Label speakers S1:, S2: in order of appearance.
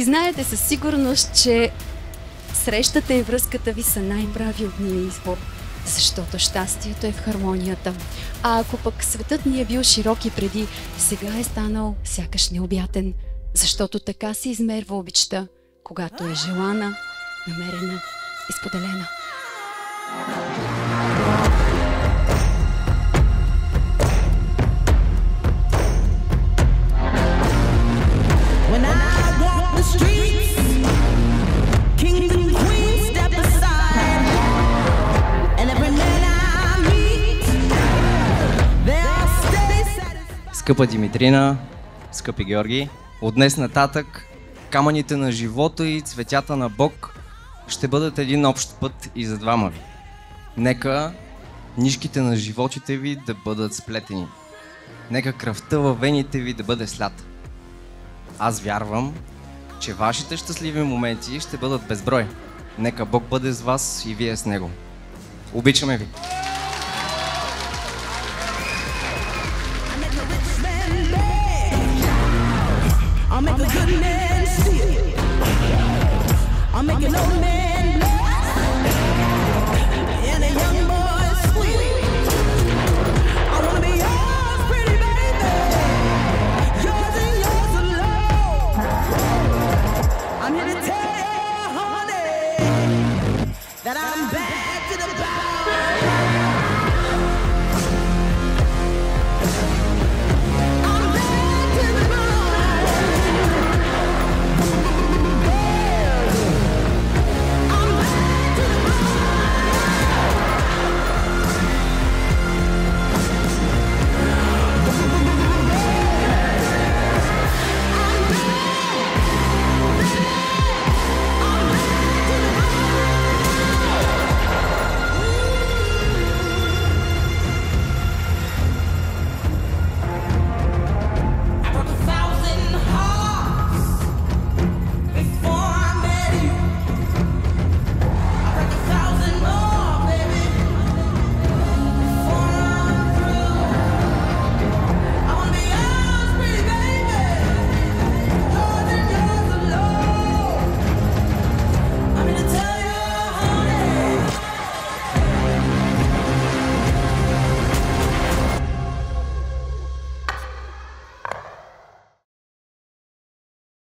S1: Признаете със сигурност, че срещата и връзката ви са най-правилният избор, защото щастието е в хармонията. А ако пък светът ни е бил широк и преди, сега е станал сякаш необятен, защото така се измерва обичта, когато е желана, намерена и споделена.
S2: Скъпа Димитрина, скъпи Георги, от днес нататък камъните на живота и цветята на Бог ще бъдат един общ път и за двама ви. Нека нишките на животите ви да бъдат сплетени. Нека кръвта във вените ви да бъде слята. Аз вярвам, че вашите щастливи моменти ще бъдат безброй. Нека Бог бъде с вас и вие с Него. Обичаме ви!